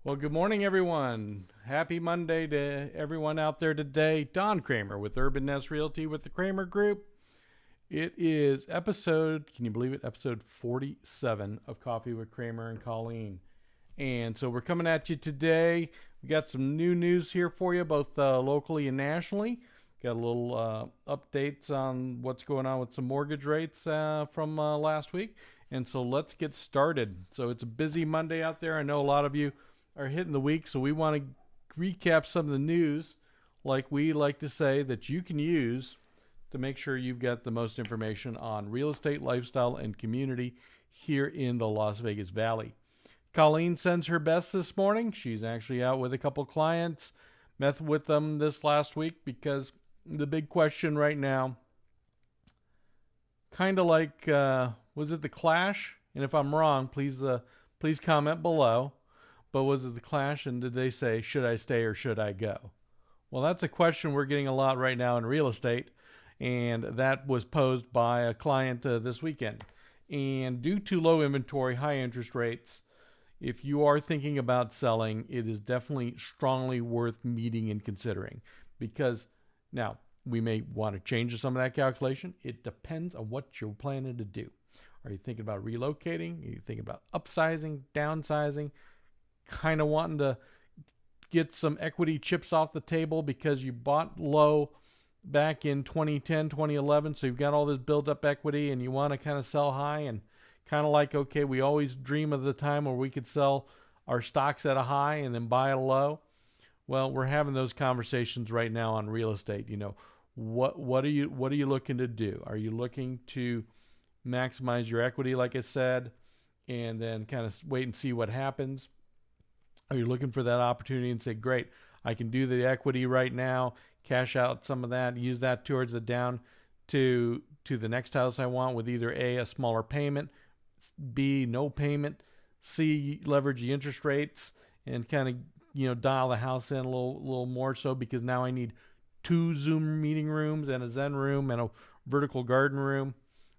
Well, good morning, everyone. Happy Monday to everyone out there today. Don Cramer with Urban Nest Realty with the Cramer Group. It is can you believe it, episode 47 of Coffee with Cramer and Colleen. And so we're coming at you today. We got some new news here for you, both locally and nationally. Got a little updates on what's going on with some mortgage rates from last week. And so let's get started. So it's a busy Monday out there. I know a lot of you are hitting the week, so we want to recap some of the news, like we like to say, that you can use to make sure you've got the most information on real estate, lifestyle, and community here in the Las Vegas Valley. Colleen sends her best this morning. She's actually out with a couple clients, met with them this last week because the big question right now, kind of like, was it the Clash? And if I'm wrong, please comment below. But was it the Clash, and did they say, should I stay or should I go? Well, that's a question we're getting a lot right now in real estate, and that was posed by a client this weekend. And due to low inventory, high interest rates, if you are thinking about selling, it is definitely strongly worth meeting and considering. Because now, we may want to change some of that calculation. It depends on what you're planning to do. Are you thinking about relocating? Are you thinking about upsizing, downsizing? Kind of wanting to get some equity chips off the table because you bought low back in 2010, 2011, so you've got all this built up equity and you want to kind of sell high, and kind of like, okay, we always dream of the time where we could sell our stocks at a high and then buy at a low. Well, we're having those conversations right now on real estate. You know, what are you looking to do? Are you looking to maximize your equity, like I said, and then kind of wait and see what happens? Are you looking for that opportunity and say, great, I can do the equity right now, cash out some of that, use that towards the down to the next house I want with either a smaller payment, B, no payment, C, leverage the interest rates and kind of dial the house in a little more so, because now I need 2 Zoom meeting rooms and a Zen room and a vertical garden room.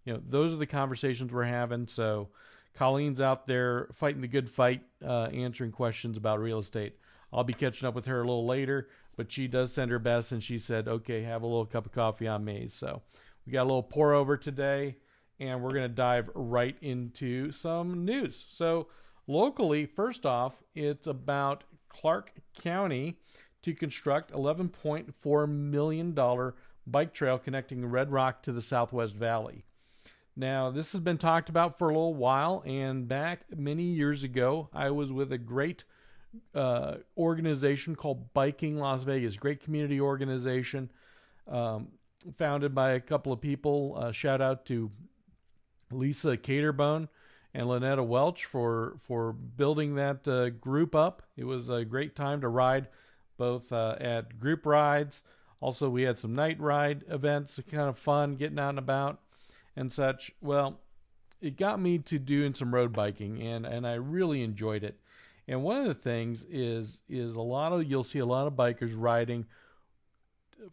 Those are the conversations we're having. So Colleen's out there fighting the good fight, answering questions about real estate. I'll be catching up with her a little later, but she does send her best, and she said, okay, have a little cup of coffee on me. So we got a little pour over today, and we're going to dive right into some news. So locally, first off, it's about Clark County to construct $11.4 million bike trail connecting Red Rock to the Southwest Valley. Now, this has been talked about for a little while, and back many years ago, I was with a great organization called Biking Las Vegas, great community organization, founded by a couple of people. Shout out to Lisa Caterbone and Lynetta Welch for building that group up. It was a great time to ride, both at group rides. Also, we had some night ride events, kind of fun, getting out and about and such. Well, it got me to doing some road biking, and I really enjoyed it. And one of the things is you'll see a lot of bikers riding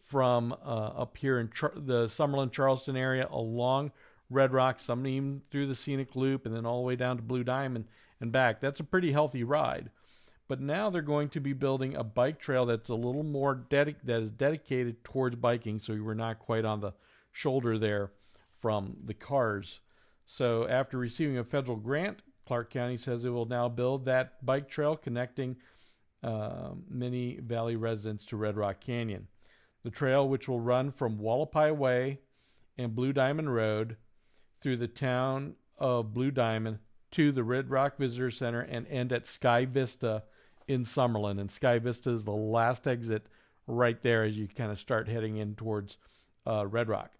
from up here in the Summerlin, Charleston area along Red Rock, some even through the Scenic Loop, and then all the way down to Blue Diamond and back. That's a pretty healthy ride. But now they're going to be building a bike trail that's a little more that is dedicated towards biking, so you were not quite on the shoulder there from the cars. So after receiving a federal grant, Clark County says it will now build that bike trail connecting many Valley residents to Red Rock Canyon. The trail, which will run from Wallapai Way and Blue Diamond Road through the town of Blue Diamond to the Red Rock Visitor Center and end at Sky Vista in Summerlin. And Sky Vista is the last exit right there as you kind of start heading in towards Red Rock.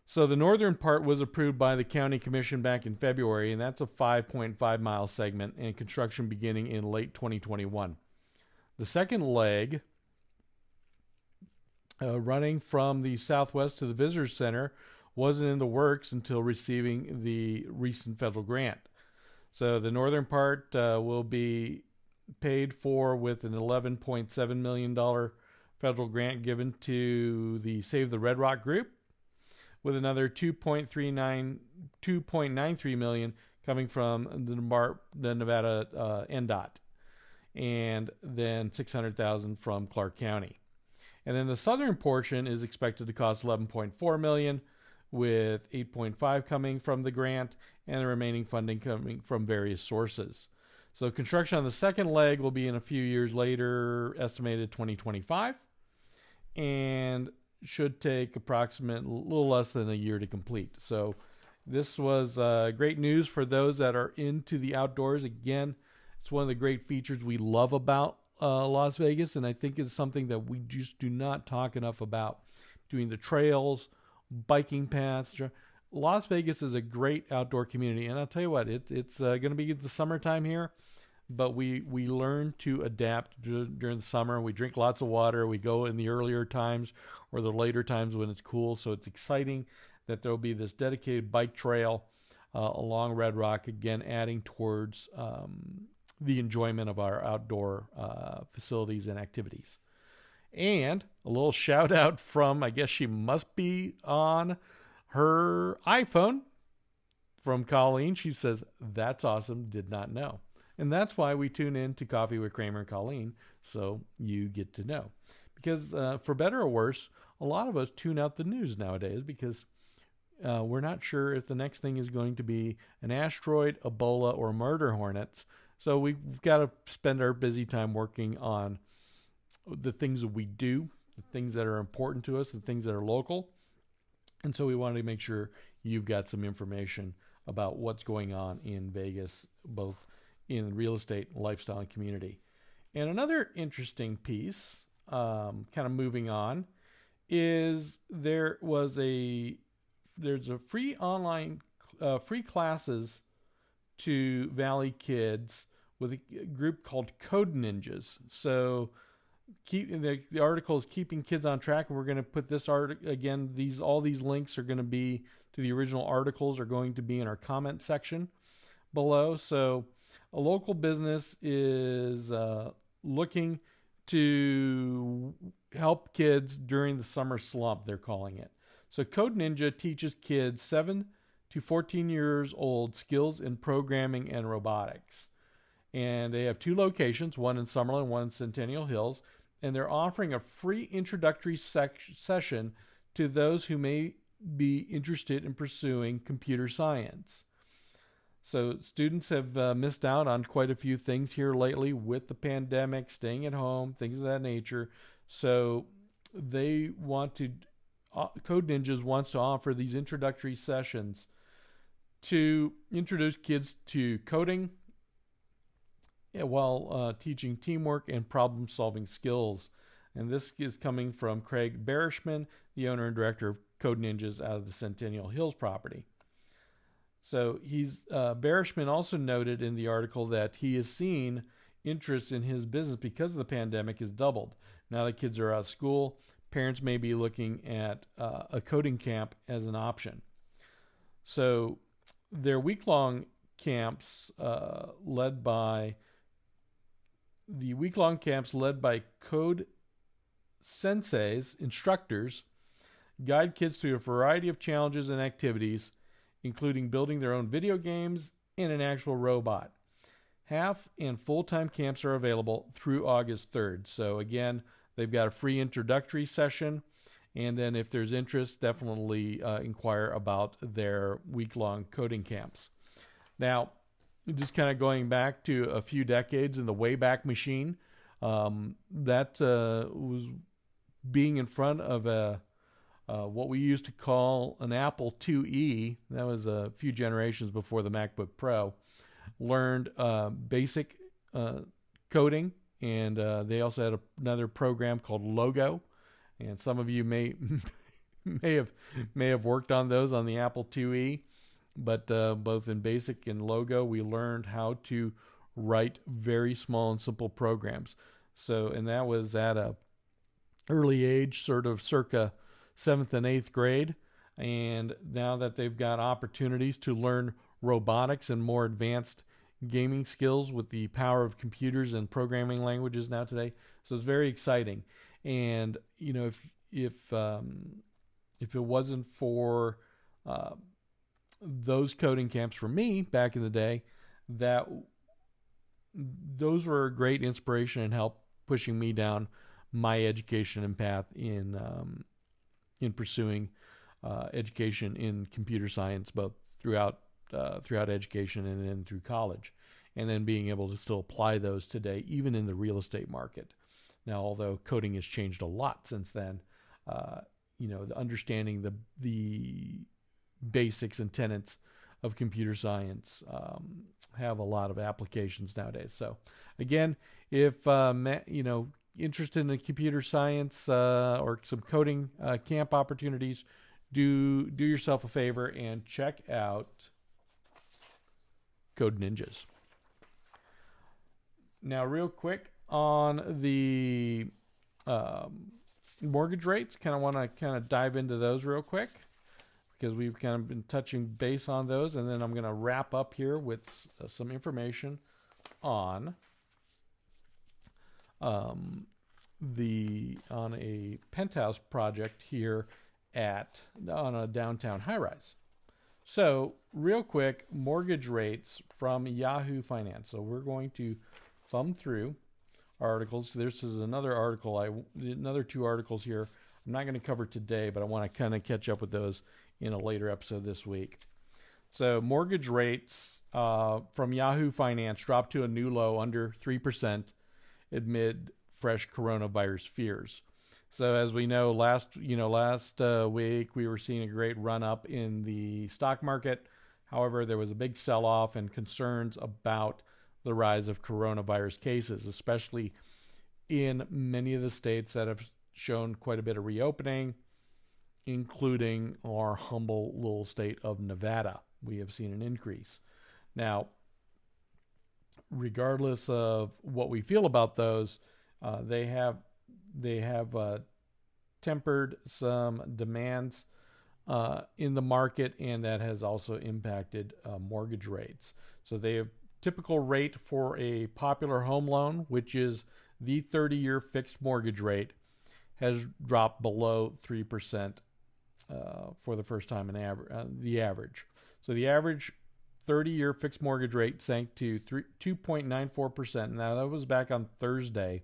So the northern part was approved by the county commission back in February, and that's a 5.5 mile segment and construction beginning in late 2021. The second leg, running from the southwest to the visitor center, wasn't in the works until receiving the recent federal grant. So the northern part will be paid for with an $11.7 million federal grant given to the Save the Red Rock group, with another $2.93 million coming from the Nevada NDOT. and then $600,000 from Clark County. And then the southern portion is expected to cost $11.4 million, with $8.5 coming from the grant and the remaining funding coming from various sources. So construction on the second leg will be in a few years later, estimated 2025, and should take approximately a little less than a year to complete. So this was great news for those that are into the outdoors. Again, it's one of the great features we love about Las Vegas, and I think it's something that we just do not talk enough about. Doing the trails, biking paths. Las Vegas is a great outdoor community, and I'll tell you what, it's going to be the summertime here, but we learn to adapt during the summer. We drink lots of water. We go in the earlier times or the later times when it's cool, so it's exciting that there will be this dedicated bike trail along Red Rock, again adding towards the enjoyment of our outdoor facilities and activities. And a little shout out from, I guess she must be on her iPhone, from Colleen. She says, "That's awesome, did not know." And that's why we tune in to Coffee with Cramer and Colleen, so you get to know. Because for better or worse, a lot of us tune out the news nowadays because we're not sure if the next thing is going to be an asteroid, Ebola, or murder hornets. So we've got to spend our busy time working on the things that we do, the things that are important to us, the things that are local. And so we wanted to make sure you've got some information about what's going on in Vegas, both in real estate, lifestyle, and community. And another interesting piece, kind of moving on, is there's a free online, free classes to Valley kids with a group called Code Ninjas. So the article is Keeping Kids on Track, and we're going to put this article again. All these links are going to be to the original articles, are going to be in our comment section below. So a local business is looking to help kids during the summer slump, they're calling it. So Code Ninja teaches kids 7 to 14 years old skills in programming and robotics. And they have 2 locations, one in Summerlin, one in Centennial Hills. And they're offering a free introductory session to those who may be interested in pursuing computer science. So students have missed out on quite a few things here lately with the pandemic, staying at home, things of that nature. So they want to, Code Ninjas wants to offer these introductory sessions to introduce kids to coding while teaching teamwork and problem-solving skills. And this is coming from Craig Barishman, the owner and director of Code Ninjas out of the Centennial Hills property. So Barishman also noted in the article that he has seen interest in his business because the pandemic has doubled. Now that kids are out of school, parents may be looking at a coding camp as an option. So their week-long camps led by Code Senseis, instructors, guide kids through a variety of challenges and activities, including building their own video games and an actual robot. Half and full-time camps are available through August 3rd. So again, they've got a free introductory session, and then if there's interest, definitely inquire about their week-long coding camps. Now, just kind of going back to a few decades in the Wayback Machine, that was being in front of what we used to call an Apple IIe. That was a few generations before the MacBook Pro. Learned basic coding, and they also had another program called Logo, and some of you may have worked on those on the Apple IIe. But both in Basic and Logo, we learned how to write very small and simple programs. So, and that was at a early age, sort of circa 7th and 8th grade. And now that they've got opportunities to learn robotics and more advanced gaming skills with the power of computers and programming languages now today, so it's very exciting. And you know, if it wasn't for those coding camps for me back in the day, that those were a great inspiration and help pushing me down my education and path in pursuing education in computer science, both throughout education and then through college, and then being able to still apply those today, even in the real estate market. Now, although coding has changed a lot since then, the understanding the basics and tenets of computer science have a lot of applications nowadays. So, again, if interested in computer science or some coding camp opportunities, do yourself a favor and check out Code Ninjas. Now, real quick on the mortgage rates, want to dive into those real quick because we've kind of been touching base on those, and then I'm going to wrap up here with some information on on a penthouse project here on a downtown high-rise. So, real quick, mortgage rates from Yahoo Finance. So we're going to thumb through articles. This is another article, another two articles here. I'm not going to cover today, but I want to kind of catch up with those in a later episode this week. So, mortgage rates from Yahoo Finance dropped to a new low under 3% amid fresh coronavirus fears. So as we know, last week we were seeing a great run up in the stock market. However, there was a big sell-off and concerns about the rise of coronavirus cases, especially in many of the states that have shown quite a bit of reopening, including our humble little state of Nevada. We have seen an increase. Now, regardless of what we feel about those, they have tempered some demands in the market, and that has also impacted mortgage rates. So they have typical rate for a popular home loan, which is the 30-year fixed mortgage rate, has dropped below 3% for the first time in the average. So the average 30-year fixed mortgage rate sank to 2.94%. Now, that was back on Thursday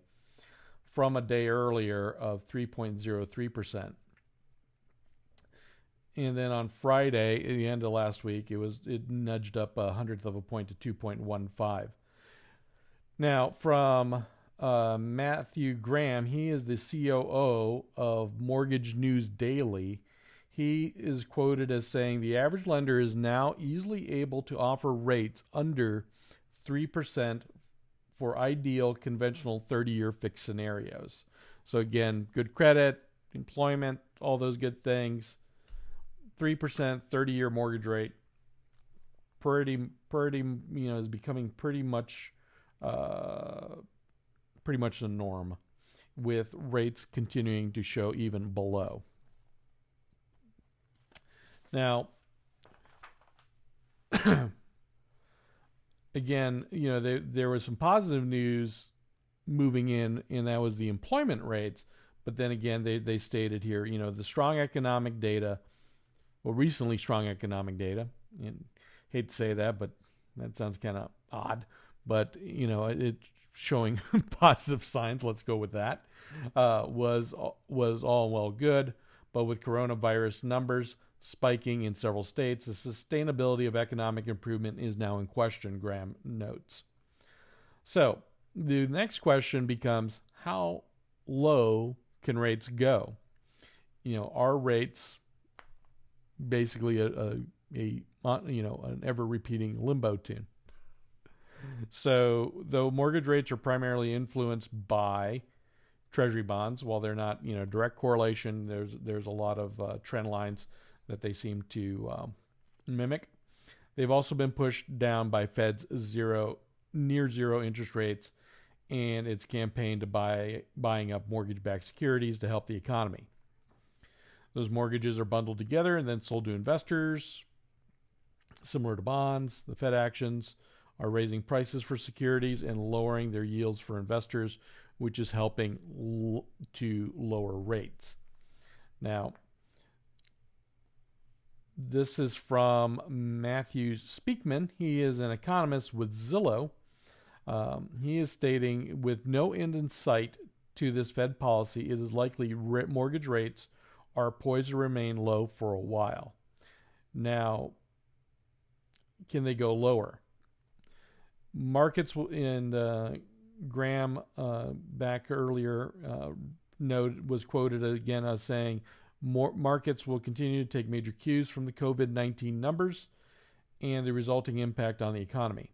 from a day earlier of 3.03%. And then on Friday, at the end of last week, it nudged up 1/100 of a point to 2.15. Now, from Matthew Graham, he is the COO of Mortgage News Daily. He is quoted as saying, the average lender is now easily able to offer rates under 3% for ideal conventional 30-year fixed scenarios. So again, good credit, employment, all those good things. 3% 30-year mortgage rate is becoming pretty much the norm, with rates continuing to show even below. Now, again, there was some positive news moving in, and that was the employment rates. But then again, they stated here, the strong economic data, recently strong economic data, and hate to say that, but that sounds kind of odd. But, it's showing positive signs, let's go with that, was all well good. But with coronavirus numbers spiking in several states, the sustainability of economic improvement is now in question, Graham notes. So the next question becomes, how low can rates go? Are rates basically an ever-repeating limbo tune? So though mortgage rates are primarily influenced by Treasury bonds, while they're not direct correlation, there's a lot of trend lines that they seem to mimic. They've also been pushed down by Fed's near zero interest rates and its campaign to buying up mortgage-backed securities to help the economy. Those mortgages are bundled together and then sold to investors. Similar to bonds, the Fed actions are raising prices for securities and lowering their yields for investors, which is helping to lower rates. Now, this is from Matthew Speakman. He is an economist with Zillow. He is stating, with no end in sight to this Fed policy, it is likely mortgage rates are poised to remain low for a while. Now, can they go lower? Markets and Graham back earlier was quoted again as saying, markets will continue to take major cues from the COVID-19 numbers and the resulting impact on the economy.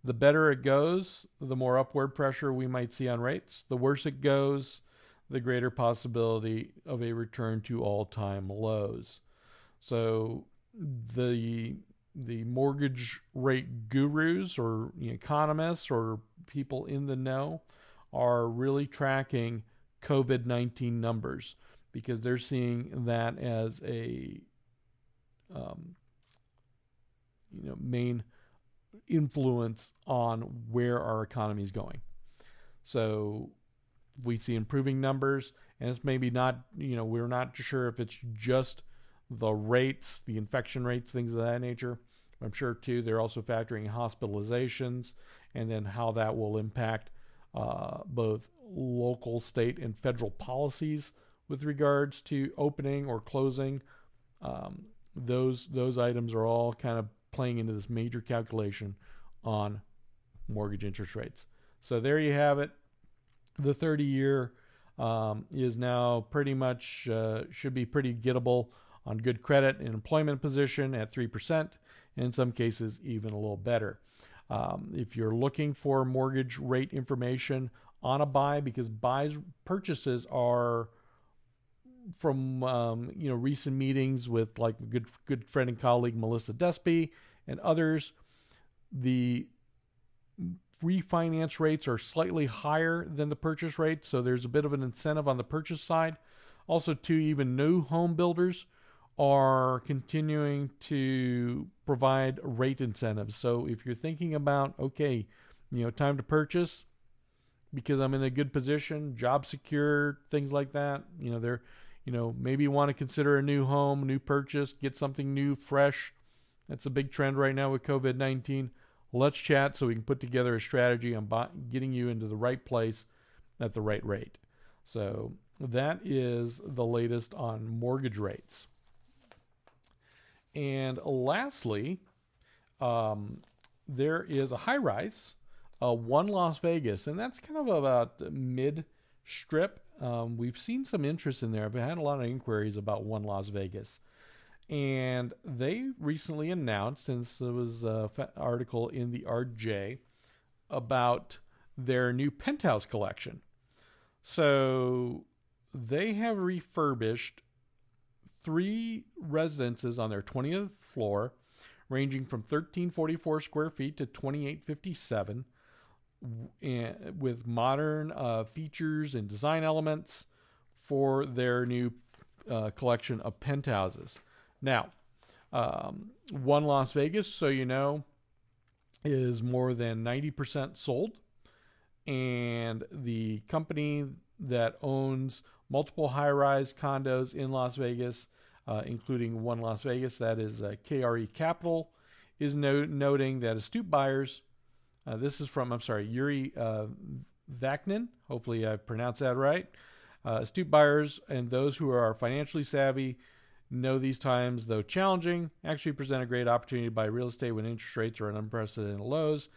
The better it goes, the more upward pressure we might see on rates. The worse it goes, the greater possibility of a return to all-time lows. So the mortgage rate gurus or economists or people in the know are really tracking COVID-19 numbers because they're seeing that as a main influence on where our economy is going. So we see improving numbers, and it's maybe not, we're not sure if it's just the rates, the infection rates, things of that nature. I'm sure too they're also factoring hospitalizations and then how that will impact both local, state, and federal policies with regards to opening or closing. Those items are all kind of playing into this major calculation on mortgage interest rates. So there you have it. The 30-year is now pretty much should be pretty gettable on good credit and employment position at 3%, and in some cases even a little better. If you're looking for mortgage rate information on a buy, because purchases are from recent meetings with like good friend and colleague Melissa Despy and others, the refinance rates are slightly higher than the purchase rate, so there's a bit of an incentive on the purchase side. Also, too, even new home builders are continuing to provide rate incentives. So if you're thinking about, okay, time to purchase because I'm in a good position, job secure, things like that, they're, maybe you want to consider a new home, new purchase, get something new, fresh. That's a big trend right now with COVID-19. Let's chat so we can put together a strategy on getting you into the right place at the right rate. So that is the latest on mortgage rates. And lastly, there is a Highrise One Las Vegas, and that's kind of about mid-strip. We've seen some interest in there. I've had a lot of inquiries about One Las Vegas. And they recently announced, and there was an article in the RJ about their new Penthouse Collection. So they have refurbished 3 residences on their 20th floor, ranging from 1,344 square feet to 2,857, with modern features and design elements for their new collection of penthouses. Now, One Las Vegas, so is more than 90% sold, and the company that owns multiple high-rise condos in Las Vegas, including One Las Vegas, that is KRE Capital, is noting that astute buyers, this is from, Yuri Vaknin, hopefully I pronounced that right, astute buyers and those who are financially savvy know these times, though challenging, actually present a great opportunity to buy real estate when interest rates are at unprecedented lows,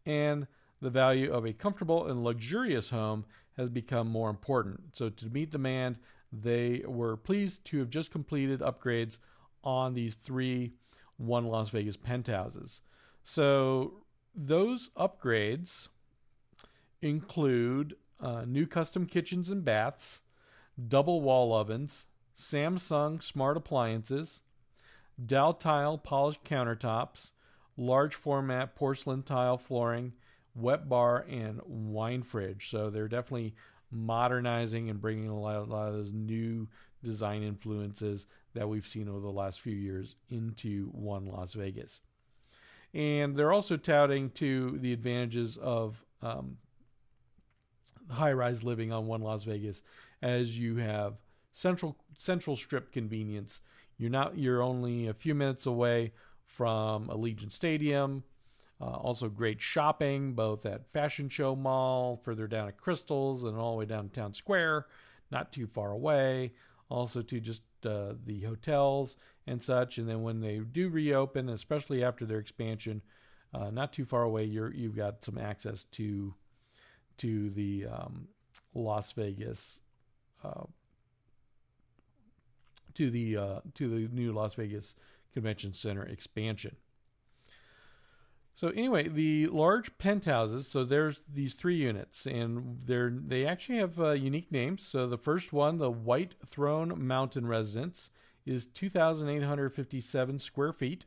and the value of a comfortable and luxurious home has become more important. So to meet demand, they were pleased to have just completed upgrades on these 3 One Las Vegas penthouses. So those upgrades include new custom kitchens and baths, double wall ovens, Samsung smart appliances, Dow tile polished countertops, large format porcelain tile flooring, wet bar, and wine fridge. So they're definitely modernizing and bringing a lot of those new design influences that we've seen over the last few years into One Las Vegas. And they're also touting to the advantages of high-rise living on One Las Vegas, as you have central strip convenience. You're only a few minutes away from Allegiant Stadium, Also great shopping, both at Fashion Show Mall, further down at Crystals, and all the way down to Town Square, not too far away. Also to just the hotels and such. And then when they do reopen, especially after their expansion, not too far away, you've got some access to the Las Vegas, to the new Las Vegas Convention Center expansion. So anyway, the large penthouses, so there's these 3 units, and they actually have unique names. So the first one, the White Throne Mountain Residence, is 2,857 square feet,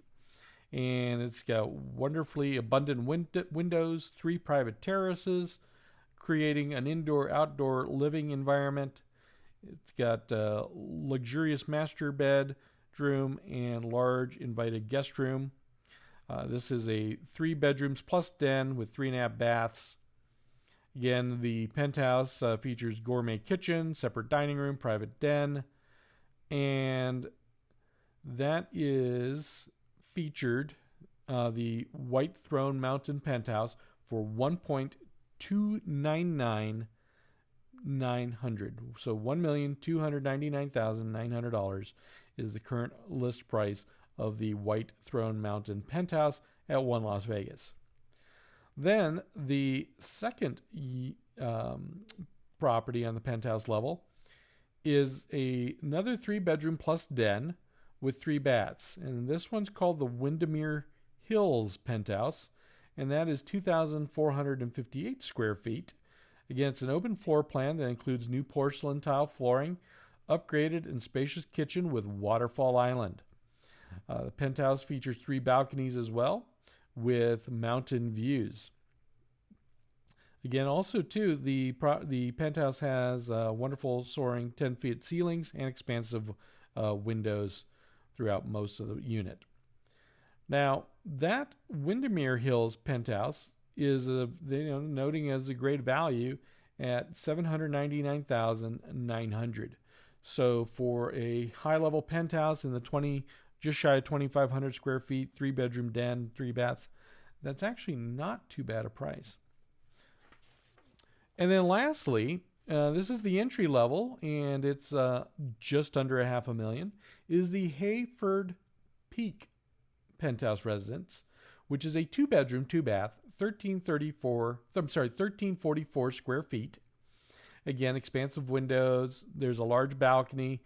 and it's got wonderfully abundant windows, 3 private terraces, creating an indoor-outdoor living environment. It's got a luxurious master bedroom and large invited guest room. This is a 3 bedrooms plus den with 3.5 baths. Again, the penthouse features gourmet kitchen, separate dining room, private den, and that is featured, the White Throne Mountain Penthouse, for $1,299,900. So $1,299,900 is the current list price of the White Throne Mountain Penthouse at One Las Vegas. Then the second property on the penthouse level is another 3 bedroom plus den with 3 baths, and this one's called the Windermere Hills Penthouse, and that is 2,458 square feet. Again, it's an open floor plan that includes new porcelain tile flooring, upgraded and spacious kitchen with waterfall island. The penthouse features 3 balconies as well, with mountain views. Again, also too, the penthouse has wonderful soaring 10-foot ceilings and expansive windows throughout most of the unit. Now, that Windermere Hills penthouse is noting as a great value at $799,900. So for a high-level penthouse in the just shy of 2,500 square feet, 3 bedroom den, 3 baths, that's actually not too bad a price. And then lastly, this is the entry level, and it's just under $500,000, is the Hayford Peak Penthouse Residence, which is a 2 bedroom, 2 bath, 1344 square feet. Again, expansive windows. There's a large balcony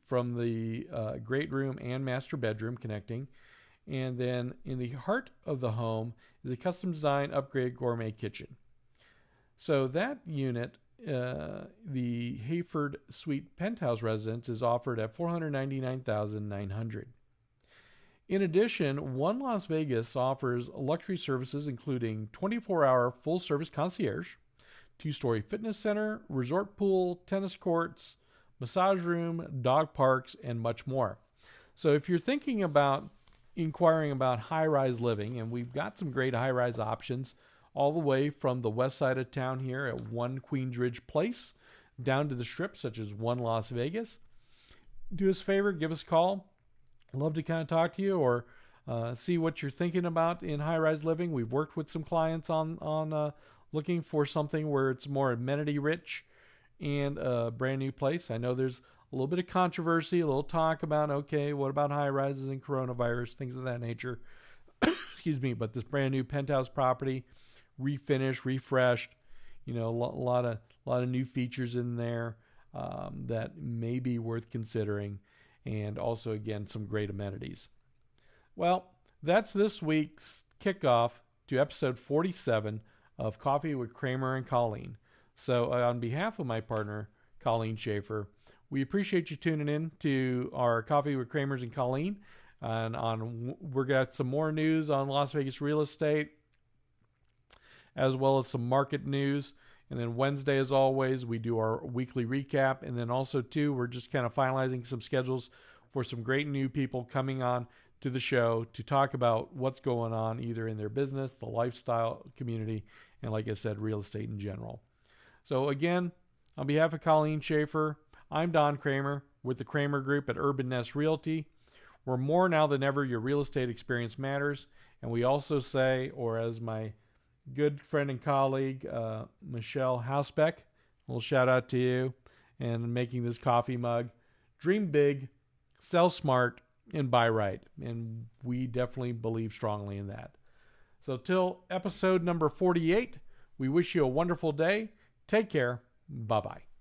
from the great room and master bedroom connecting. And then in the heart of the home is a custom design upgrade gourmet kitchen. So that unit, the Hayford Suite Penthouse Residence, is offered at $499,900. In addition, One Las Vegas offers luxury services including 24-hour full-service concierge, 2-story fitness center, resort pool, tennis courts, massage room, dog parks, and much more. So if you're thinking about inquiring about high-rise living, and we've got some great high-rise options all the way from the west side of town here at One Queensridge Place down to the Strip, such as One Las Vegas, do us a favor, give us a call. I'd love to kind of talk to you or see what you're thinking about in high-rise living. We've worked with some clients on looking for something where it's more amenity-rich and a brand new place. I know there's a little bit of controversy, a little talk about, okay, what about high-rises and coronavirus, things of that nature. Excuse me, but this brand new penthouse property, refinished, refreshed, a lot of new features in there that may be worth considering. And also, again, some great amenities. Well, that's this week's kickoff to episode 47 of Coffee with Cramer and Colleen. So on behalf of my partner, Colleen Schaefer, we appreciate you tuning in to our Coffee with Cramers and Colleen. And we're got some more news on Las Vegas real estate, as well as some market news. And then Wednesday, as always, we do our weekly recap. And then also, too, we're just kind of finalizing some schedules for some great new people coming on to the show to talk about what's going on either in their business, the lifestyle community, and like I said, real estate in general. So again, on behalf of Colleen Schaefer, I'm Don Cramer with the Cramer Group at Urban Nest Realty. We're more now than ever, your real estate experience matters. And we also say, or as my good friend and colleague, Michelle Hausbeck, we'll shout out to you, and making this coffee mug, dream big, sell smart, and buy right. And we definitely believe strongly in that. So till episode number 48, we wish you a wonderful day. Take care. Bye-bye.